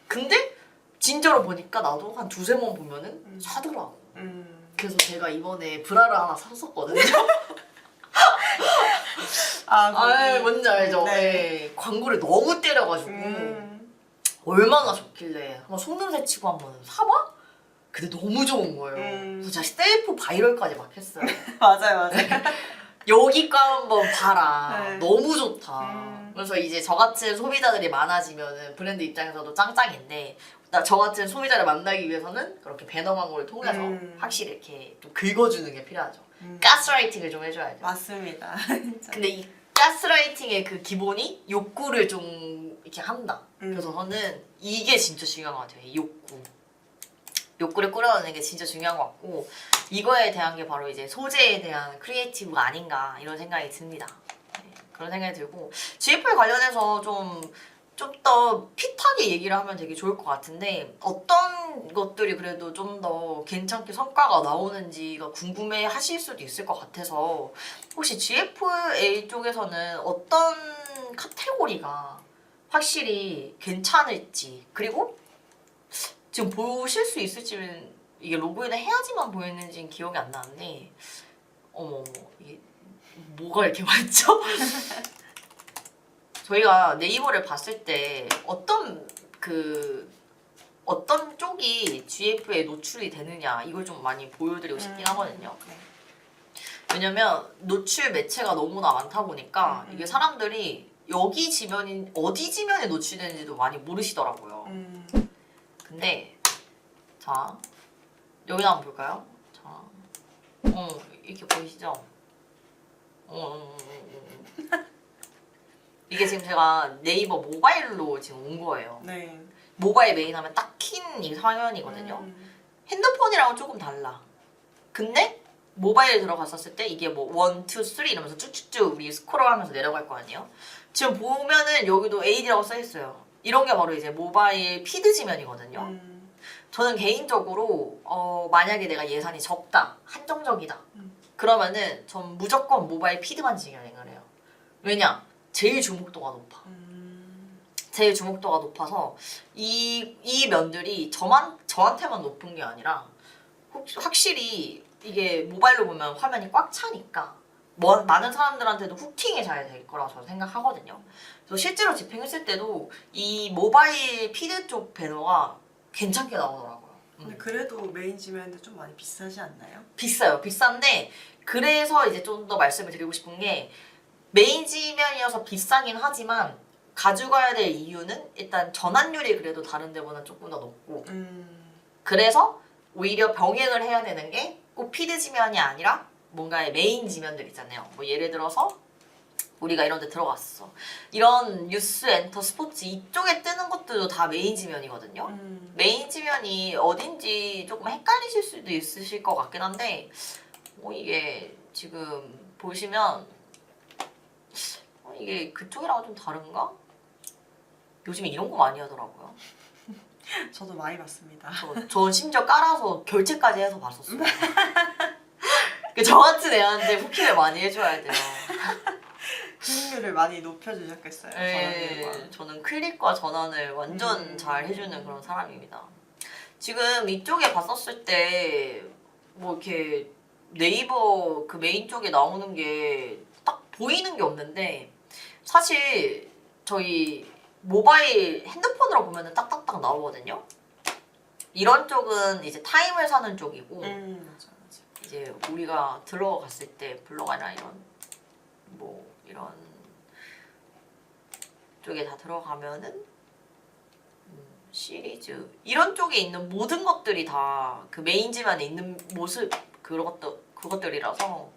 Speaker 1: 근데 진짜로 보니까 나도 한 두세 번 보면은 사더라고. 그래서 제가 이번에 브라를 하나 샀었거든요. 뭔지 알죠?
Speaker 2: 네.
Speaker 1: 네. 광고를 너무 때려가지고 얼마나 좋길래 한번 속눈새 치고 한번 사봐? 근데 너무 좋은 거예요. 그래서 제가 셀프 바이럴까지 막 했어요.
Speaker 2: 맞아요.
Speaker 1: 여기 거 한번 봐라.
Speaker 2: 네.
Speaker 1: 너무 좋다. 그래서 이제 저 같은 소비자들이 많아지면은 브랜드 입장에서도 짱짱인데 저 같은 소비자를 만나기 위해서는 그렇게 배너 광고를 통해서 확실히 이렇게 좀 긁어주는 게 필요하죠. 가스라이팅을 좀 해줘야죠.
Speaker 2: 맞습니다.
Speaker 1: 근데 이 가스라이팅의 그 기본이 욕구를 좀 이렇게 한다. 그래서 저는 이게 진짜 중요한 것 같아요. 이 욕구. 욕구를 끌어내는 게 진짜 중요한 것 같고 이거에 대한 게 바로 이제 소재에 대한 크리에이티브가 아닌가 이런 생각이 듭니다. 네, 그런 생각이 들고 GF에 관련해서 좀 더 핏하게 얘기를 하면 되게 좋을 것 같은데 어떤 것들이 그래도 좀 더 괜찮게 성과가 나오는지가 궁금해 하실 수도 있을 것 같아서 혹시 GFA 쪽에서는 어떤 카테고리가 확실히 괜찮을지 그리고 지금 보실 수 있을지는 이게 로그인을 해야지만 보이는지는 기억이 안 나는데 어머 이게 뭐가 이렇게 많죠? 저희가 네이버를 봤을 때 어떤 쪽이 GF에 노출이 되느냐 이걸 좀 많이 보여드리고 싶긴 하거든요. 왜냐면 노출 매체가 너무나 많다 보니까 이게 사람들이 여기 지면인 어디 지면에 노출되는지도 많이 모르시더라고요. 근데 자 여기다 한번 볼까요? 자, 이렇게 보이시죠? 이게 지금 제가 네이버 모바일로 지금 온 거예요.
Speaker 2: 네.
Speaker 1: 모바일 메인 하면 딱 킨 이 화면이거든요. 핸드폰이랑은 조금 달라. 근데 모바일 들어갔었을 때 이게 뭐 1, 2, 3 이러면서 쭉쭉쭉 우리 스크롤하면서 내려갈 거 아니에요? 지금 보면은 여기도 AD라고 써있어요. 이런 게 바로 이제 모바일 피드 지면이거든요. 저는 개인적으로 만약에 내가 예산이 적다, 한정적이다 그러면은 전 무조건 모바일 피드만 진행을 해요. 왜냐? 제일 주목도가 높아. 제일 주목도가 높아서 이 면들이 저한테만 높은 게 아니라 확실히 이게 모바일로 보면 화면이 꽉 차니까 많은 사람들한테도 후킹이 잘 될 거라고 저는 생각하거든요. 그래서 실제로 집행했을 때도 이 모바일 피드 쪽 배너가 괜찮게 나오더라고요.
Speaker 2: 근데 그래도 메인 지면인데 좀 많이 비싸지 않나요?
Speaker 1: 비싸요. 비싼데 그래서 이제 좀 더 말씀을 드리고 싶은 게 메인 지면이어서 비싸긴 하지만 가져가야 될 이유는 일단 전환율이 그래도 다른 데보다 조금 더 높고 그래서 오히려 병행을 해야 되는 게 꼭 피드 지면이 아니라 뭔가의 메인 지면들 있잖아요. 뭐 예를 들어서 우리가 이런 데 들어갔어. 이런 뉴스, 엔터, 스포츠 이쪽에 뜨는 것들도 다 메인 지면이거든요. 메인 지면이 어딘지 조금 헷갈리실 수도 있으실 것 같긴 한데 이게 지금 보시면 이게 그쪽이랑 좀 다른가? 요즘에 이런 거 많이 하더라고요.
Speaker 2: 저도 많이 봤습니다.
Speaker 1: 저 심지어 깔아서 결제까지 해서 봤었어요. 저 같은 애한테 후킹을 많이 해줘야 돼요.
Speaker 2: 클릭률을 많이 높여주셨겠어요. 전화기와.
Speaker 1: 저는 클릭과 전환을 완전 잘 해주는 그런 사람입니다. 지금 이쪽에 봤었을 때 뭐 이렇게 네이버 그 메인 쪽에 나오는 게 딱 보이는 게 없는데 사실 저희 모바일 핸드폰으로 보면은 딱딱딱 나오거든요. 이런 쪽은 이제 타임을 사는 쪽이고
Speaker 2: 맞아.
Speaker 1: 이제 우리가 들어갔을 때 블로그나 이런 뭐 이런 쪽에 다 들어가면은 시리즈 이런 쪽에 있는 모든 것들이 다 그 메인 지면에 있는 모습 그것들이라서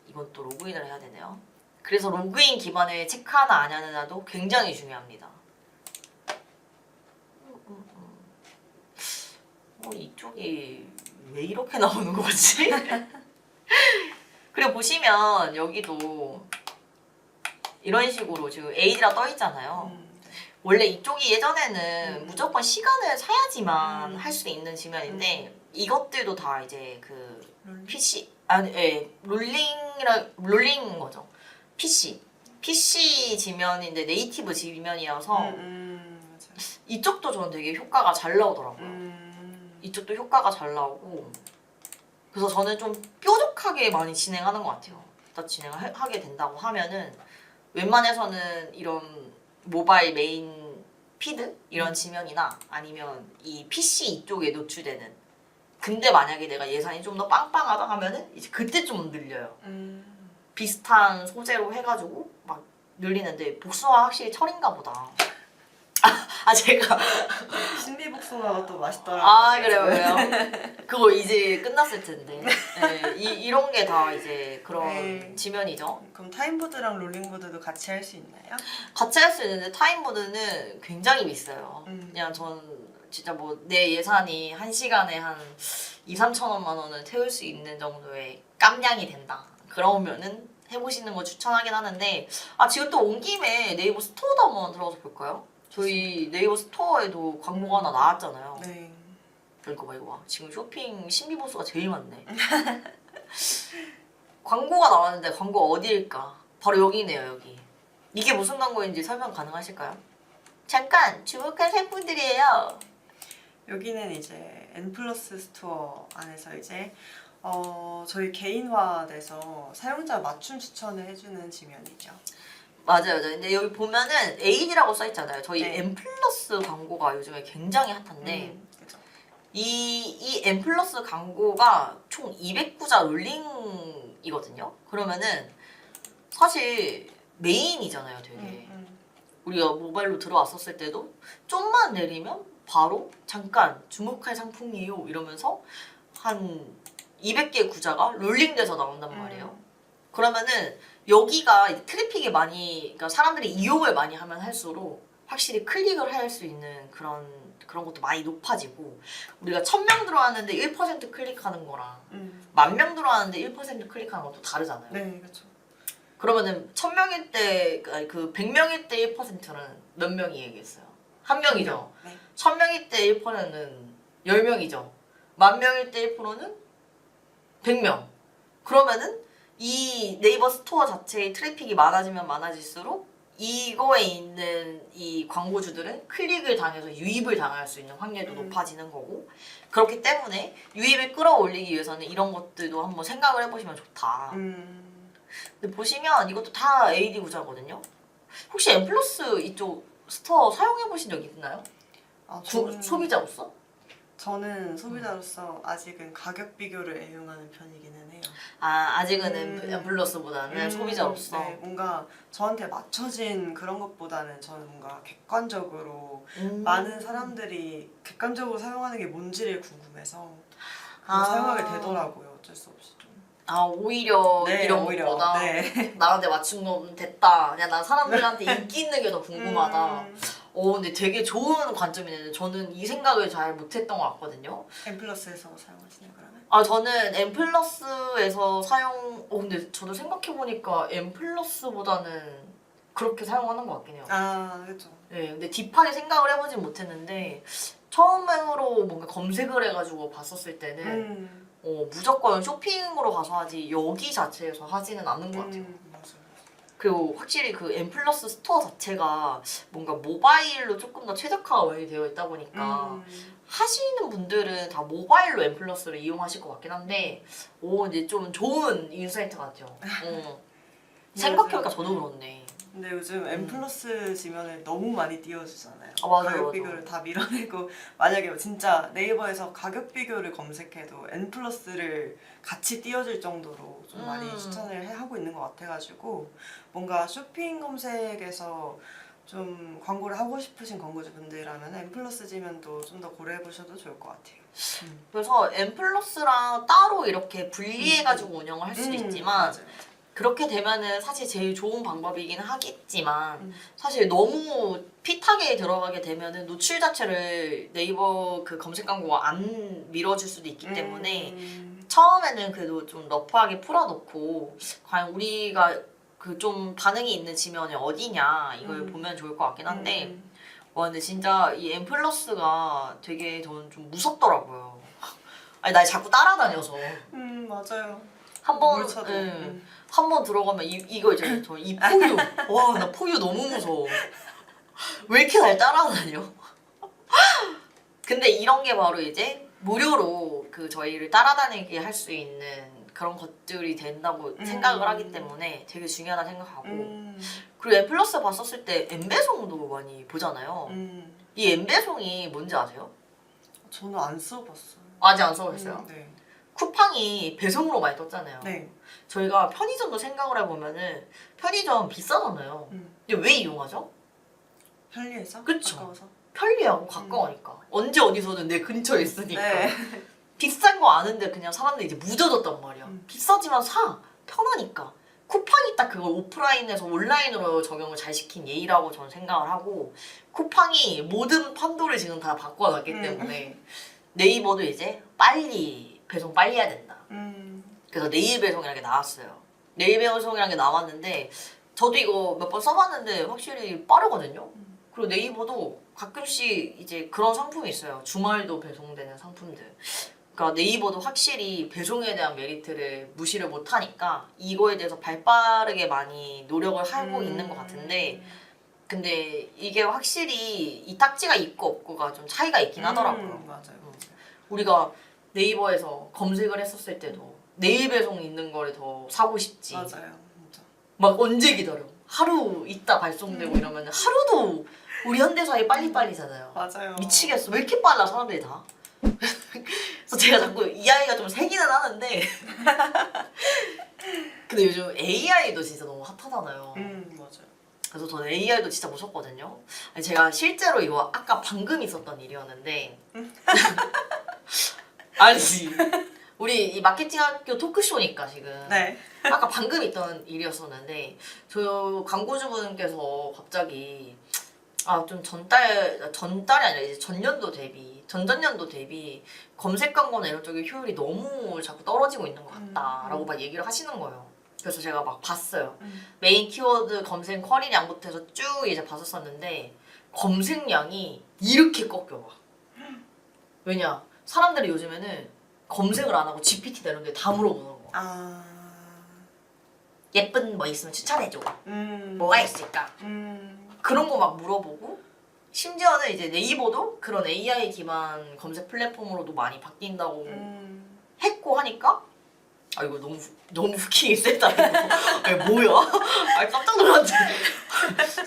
Speaker 1: 이건 또 로그인을 해야 되네요. 그래서 로그인 기반에 체크하나 안 하느냐도 굉장히 중요합니다. 이쪽이 왜 이렇게 나오는 거지? 그리고 보시면 여기도 이런 식으로 지금 A라 떠 있잖아요. 원래 이쪽이 예전에는 무조건 시간을 사야지만 할 수 있는 지면인데 이것들도 다 이제 그 PC 롤링인 거죠. PC 지면인데 네이티브 지면이어서 이쪽도 저는 되게 효과가 잘 나오더라고요. 이쪽도 효과가 잘 나오고 그래서 저는 좀 뾰족하게 많이 진행하는 것 같아요. 딱 진행을 하게 된다고 하면은 웬만해서는 이런 모바일 메인 피드 이런 지면이나 아니면 이 PC 이쪽에 노출되는 근데 만약에 내가 예산이 좀 더 빵빵하다 하면은 이제 그때 좀 늘려요. 비슷한 소재로 해가지고 막 늘리는데 복숭아 확실히 철인가 보다. 제가
Speaker 2: 신비복숭아가 또 맛있더라고요.
Speaker 1: 그래요. 그거 이제 끝났을 텐데. 네, 이런 게 다 이제 그런 지면이죠.
Speaker 2: 그럼 타임보드랑 롤링보드도 같이 할 수 있나요?
Speaker 1: 같이 할 수 있는데 타임보드는 굉장히 비싸요. 그냥 전 진짜 뭐 내 예산이 한 시간에 한 2-3천만 원을 태울 수 있는 정도의 깜냥이 된다. 그러면은 해보시는 거 추천하긴 하는데 지금 또 온 김에 네이버 스토어도 한번 들어가서 볼까요? 저희 네이버 스토어에도 광고가 하나 나왔잖아요.
Speaker 2: 네.
Speaker 1: 이거 봐. 지금 쇼핑 신비보수가 제일 많네. 광고가 나왔는데 광고 어디일까? 바로 여기네요, 여기. 이게 무슨 광고인지 설명 가능하실까요? 잠깐 주목할 상품들이에요.
Speaker 2: 여기는 이제 N+ 스토어 안에서 이제 저희 개인화돼서 사용자 맞춤 추천을 해주는 지면이죠.
Speaker 1: 맞아요. 근데 여기 보면은 에이디라고 써있잖아요. 저희
Speaker 2: 네.
Speaker 1: N+ 광고가 요즘에 굉장히 핫한데
Speaker 2: 그죠.
Speaker 1: 이 N+ 광고가 총 209자 롤링이거든요. 그러면은 사실 메인이잖아요, 되게. 우리가 모바일로 들어왔었을 때도 좀만 내리면 바로 잠깐 주목할 상품이요 이러면서 한 200개 구자가 롤링돼서 나온단 말이에요. 그러면은 여기가 이제 트래픽이 많이, 그러니까 사람들이 이용을 많이 하면 할수록 확실히 클릭을 할 수 있는 그런 것도 많이 높아지고 우리가 1000명 들어왔는데 1% 클릭하는 거랑 10,000명 들어왔는데 1% 클릭하는 것도 다르잖아요.
Speaker 2: 네, 그렇죠.
Speaker 1: 그러면은 1000명일 때, 그 100명일 때 1%는 몇 명이 얘기했어요? 한 명이죠.
Speaker 2: 네.
Speaker 1: 1000명일 때 1%는 10명이죠. 10,000명일 때 1%는 100명. 그러면은 이 네이버 스토어 자체의 트래픽이 많아지면 많아질수록 이거에 있는 이 광고주들은 클릭을 당해서 유입을 당할 수 있는 확률도 높아지는 거고 그렇기 때문에 유입을 끌어올리기 위해서는 이런 것들도 한번 생각을 해보시면 좋다. 근데 보시면 이것도 다 AD 구자거든요. 혹시 M+ 이쪽 스토어 사용해보신 적 있나요? 소비자로서?
Speaker 2: 저는 소비자로서 아직은 가격 비교를 애용하는 편이기는 해요.
Speaker 1: 아직은 M+보다는 소비자로서.
Speaker 2: 네, 뭔가 저한테 맞춰진 그런 것보다는 저는 뭔가 객관적으로 많은 사람들이 객관적으로 사용하는 게 뭔지를 궁금해서 사용하게 되더라고요. 어쩔 수 없이 좀.
Speaker 1: 아 오히려
Speaker 2: 네,
Speaker 1: 이런
Speaker 2: 오히려.
Speaker 1: 것보다
Speaker 2: 네.
Speaker 1: 나한테 맞춘 건 됐다. 그냥 난 사람들한테 인기 있는 게 더 궁금하다. 근데 되게 좋은 관점이네. 저는 이 생각을 잘 못했던 것 같거든요.
Speaker 2: M+에서 사용하시나요 그러면?
Speaker 1: 아 저는 M 플러스에서 사용. 근데 저도 생각해 보니까 M 플러스보다는 그렇게 사용하는 것 같긴 해요.
Speaker 2: 아 그렇죠.
Speaker 1: 네, 근데 딥하게 생각을 해보진 못했는데 처음으로 뭔가 검색을 해가지고 봤었을 때는 무조건 쇼핑으로 가서 하지 여기 자체에서 하지는 않는 것 같아요.
Speaker 2: 맞아요.
Speaker 1: 그리고 확실히 그 M 플러스 스토어 자체가 뭔가 모바일로 조금 더 최적화가 많이 되어 있다 보니까 하시는 분들은 다 모바일로 M 플러스를 이용하실 것 같긴 한데 이제 좀 좋은 인사이트 같아요. 생각해보니까 저도 그렇네.
Speaker 2: 근데 요즘 M+ 지면을 너무 많이 띄워주잖아요.
Speaker 1: 아, 맞아요,
Speaker 2: 가격
Speaker 1: 맞아.
Speaker 2: 비교를 다 밀어내고 만약에 진짜 네이버에서 가격 비교를 검색해도 N+를 같이 띄워줄 정도로 좀 많이 추천을 하고 있는 것 같아가지고 뭔가 쇼핑 검색에서 좀 광고를 하고 싶으신 광고주분들이라면 M+ 지면도 좀 더 고려해보셔도 좋을 것 같아요.
Speaker 1: 그래서 M 플러스랑 따로 이렇게 분리해가지고 운영을 할 수도 있지만
Speaker 2: 맞아요.
Speaker 1: 그렇게 되면은 사실 제일 좋은 방법이긴 하겠지만 사실 너무 핏하게 들어가게 되면은 노출 자체를 네이버 그 검색 광고가 안 밀어줄 수도 있기 때문에 처음에는 그래도 좀 러프하게 풀어놓고 과연 우리가 그 좀 반응이 있는 지면이 어디냐 이걸 보면 좋을 것 같긴 한데 와 근데 진짜 이 M 플러스가 되게 저는 좀 무섭더라고요. 아니 날 자꾸 따라다녀서
Speaker 2: 맞아요.
Speaker 1: 한번
Speaker 2: 물차도.
Speaker 1: 한 번 들어가면 이거 있잖아요. 저 이 포유. 와, 나 포유 너무 무서워. 왜 이렇게 날 따라다녀? 근데 이런 게 바로 이제 무료로 그 저희를 따라다니게 할 수 있는 그런 것들이 된다고 생각을 하기 때문에 되게 중요하다 생각하고 그리고 M 플러스 봤었을 때 N배송도 많이 보잖아요. 이 N배송이 뭔지 아세요?
Speaker 2: 저는 안 써봤어요.
Speaker 1: 아직 안 써보셨어요?
Speaker 2: 네.
Speaker 1: 쿠팡이 배송으로 많이 떴잖아요.
Speaker 2: 네.
Speaker 1: 저희가 편의점도 생각을 해보면은 편의점 비싸잖아요. 근데 왜 이용하죠?
Speaker 2: 편리해서?
Speaker 1: 그쵸.
Speaker 2: 가까워서?
Speaker 1: 편리하고 가까우니까. 언제 어디서든 내 근처에 있으니까.
Speaker 2: 네.
Speaker 1: 비싼 거 아는데 그냥 사람들이 이제 묻어졌단 말이야. 비싸지만 사. 편하니까. 쿠팡이 딱 그걸 오프라인에서 온라인으로 적용을 잘 시킨 예의라고 저는 생각을 하고 쿠팡이 모든 판도를 지금 다 바꿔놨기 때문에 네이버도 이제 빨리 배송 빨리 해야 된다. 그래서 네일 배송이라는 게 나왔어요. 네일 배송이라는 게 나왔는데 저도 이거 몇 번 써봤는데 확실히 빠르거든요. 그리고 네이버도 가끔씩 이제 그런 상품이 있어요. 주말도 배송되는 상품들. 그러니까 네이버도 확실히 배송에 대한 메리트를 무시를 못하니까 이거에 대해서 발빠르게 많이 노력을 하고 있는 것 같은데 근데 이게 확실히 이 딱지가 있고 없고가 좀 차이가 있긴 하더라고요.
Speaker 2: 맞아요.
Speaker 1: 우리가 네이버에서 검색을 했었을 때도 네일 배송 있는 거를 더 사고 싶지.
Speaker 2: 맞아요. 진짜.
Speaker 1: 막 언제 기다려? 하루 있다 발송되고 이러면 하루도 우리 현대사에 빨리빨리잖아요.
Speaker 2: 맞아요.
Speaker 1: 미치겠어. 왜 이렇게 빨라 사람들이 다. 그래서 제가 자꾸 이 아이가 좀 세기는 하는데 근데 요즘 AI도 진짜 너무 핫하잖아요.
Speaker 2: 맞아요.
Speaker 1: 그래서 저는 AI도 진짜 무섭거든요. 아니, 제가 실제로 이거 아까 방금 있었던 일이었는데 아니 우리 이 마케팅 학교 토크쇼니까 지금
Speaker 2: 네.
Speaker 1: 아까 방금 있던 일이었었는데 저 광고주분께서 갑자기 좀 전달이 아니라 이제 전년도 대비 전전년도 대비 검색 광고나 이런 쪽의 효율이 너무 자꾸 떨어지고 있는 것 같다라고 막 얘기를 하시는 거예요. 그래서 제가 막 봤어요. 메인 키워드 검색 쿼리량부터 해서 쭉 이제 봤었었는데 검색량이 이렇게 꺾여 막. 왜냐? 사람들이 요즘에는 검색을 안 하고 GPT나 이런 데 다 물어보는 거. 예쁜 뭐 있으면 추천해줘. 뭐가 있을까? 그런 거 막 물어보고 심지어는 이제 네이버도 그런 AI 기반 검색 플랫폼으로도 많이 바뀐다고 했고 하니까 이거 너무 후킹이 세다 이거. 뭐야? 깜짝 놀랐지.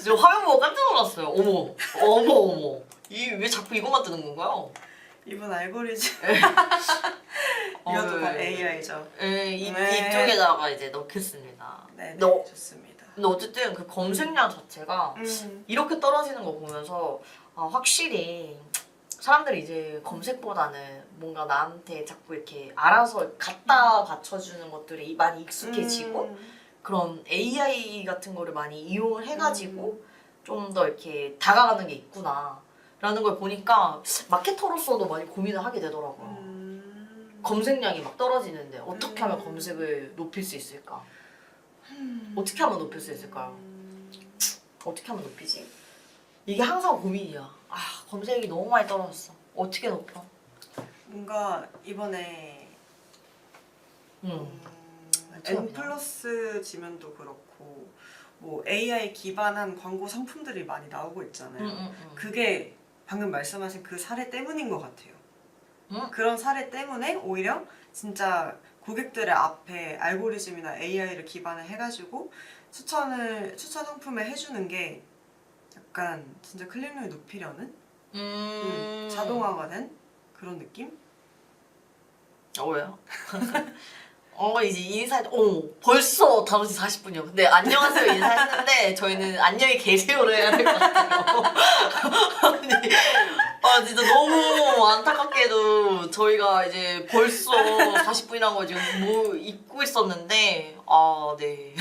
Speaker 1: 저 화면 보고 깜짝 놀랐어요. 어머 이 왜 자꾸 이것만 뜨는 건가요?
Speaker 2: 이분 알고리즘. 이것도 다 AI죠.
Speaker 1: 이쪽에다가 이제 넣겠습니다.
Speaker 2: 네, 좋습니다.
Speaker 1: 근데 어쨌든 그 검색량 자체가 이렇게 떨어지는 거 보면서 확실히 사람들이 이제 검색보다는 뭔가 나한테 자꾸 이렇게 알아서 갖다 받쳐주는 것들이 많이 익숙해지고 그런 AI 같은 거를 많이 이용을 해가지고 좀 더 이렇게 다가가는 게 있구나 라는 걸 보니까 마케터로서도 많이 고민을 하게 되더라고요. 검색량이 막 떨어지는데 어떻게 하면 검색을 높일 수 있을까? 어떻게 하면 높일 수 있을까요? 어떻게 하면 높이지? 이게 항상 고민이야. 아, 검색이 너무 많이 떨어졌어. 어떻게 높여?
Speaker 2: 뭔가 이번에
Speaker 1: 어떻게
Speaker 2: N
Speaker 1: 높여?
Speaker 2: 플러스 지면도 그렇고 뭐 AI 기반한 광고 상품들이 많이 나오고 있잖아요. 그게 방금 말씀하신 그 사례 때문인 것 같아요. 그런 사례 때문에 오히려 진짜 고객들의 앞에 알고리즘이나 AI를 기반을 해가지고 추천 상품을 해주는 게 약간 진짜 클릭률 높이려는 자동화가 된 그런 느낌?
Speaker 1: 왜요? 이제 벌써 5시 40분이요. 근데 안녕하세요 인사했는데 저희는 안녕히 계세요를 해야 될 것 같아요. 아니, 진짜 너무 안타깝게도 저희가 이제 벌써 40분이라는 거 지금 뭐 잊고 있었는데 네.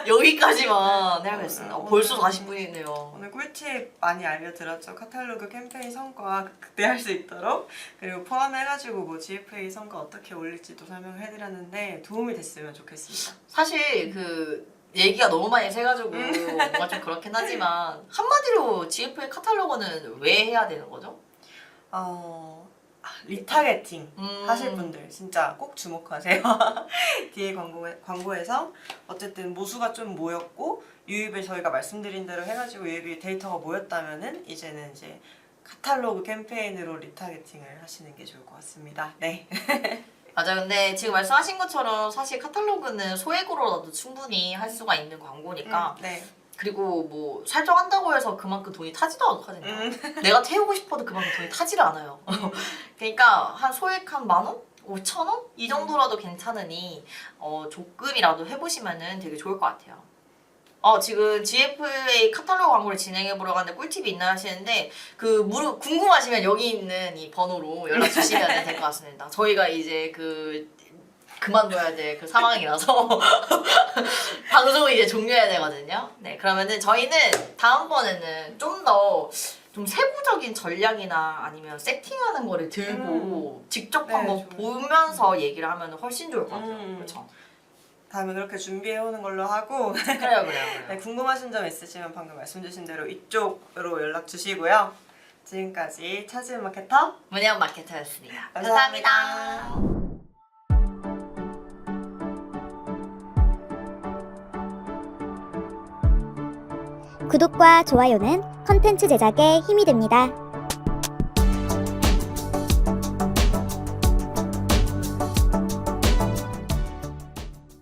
Speaker 1: 여기까지만 해야겠습니다. 벌써 40분이네요.
Speaker 2: 오늘 꿀팁 많이 알려드렸죠. 카탈로그 캠페인 성과 극대화할 수 있도록, 그리고 포함해가지고 뭐 GFA 성과 어떻게 올릴지도 설명을 해드렸는데 도움이 됐으면 좋겠습니다.
Speaker 1: 사실 그 얘기가 너무 많이 새가지고 뭔가 좀 그렇긴 하지만 한마디로 GFA 카탈로그는 왜 해야 되는 거죠?
Speaker 2: 리타게팅 하실 분들 진짜 꼭 주목하세요. 뒤에 광고에서 어쨌든 모수가 좀 모였고 유입을 저희가 말씀드린 대로 해가지고 유입이 데이터가 모였다면은 이제는 이제 카탈로그 캠페인으로 리타게팅을 하시는 게 좋을 것 같습니다. 네.
Speaker 1: 맞아. 근데 지금 말씀하신 것처럼 사실 카탈로그는 소액으로라도 충분히 할 수가 있는 광고니까
Speaker 2: 네.
Speaker 1: 그리고 뭐 설정한다고 해서 그만큼 돈이 타지도 않거든요. 내가 태우고 싶어도 그만큼 돈이 타지를 않아요. 그러니까 한 소액 한 10,000원? 5,000원? 이 정도라도 괜찮으니 조금이라도 해보시면은 되게 좋을 것 같아요. 지금 GFA 카탈로그 광고를 진행해보려고 하는데 꿀팁이 있나 하시는데 궁금하시면 여기 있는 이 번호로 연락 주시면 될 것 같습니다. 저희가 이제 그만둬야 될 그 상황이라서 방송을 이제 종료해야 되거든요. 네, 그러면은 저희는 다음번에는 좀 더 좀 세부적인 전략이나 아니면 세팅하는 거를 들고 직접
Speaker 2: 네,
Speaker 1: 한번
Speaker 2: 좋아요.
Speaker 1: 보면서 얘기를 하면 훨씬 좋을 것 같아요. 그렇죠?
Speaker 2: 다음에 그렇게 준비해오는 걸로 하고
Speaker 1: 그래요.
Speaker 2: 네, 궁금하신 점 있으시면 방금 말씀 주신 대로 이쪽으로 연락 주시고요. 지금까지 차지은 마케터
Speaker 1: 문현 마케터였습니다.
Speaker 2: 감사합니다.
Speaker 1: 감사합니다.
Speaker 3: 구독과 좋아요는 컨텐츠 제작에 힘이 됩니다.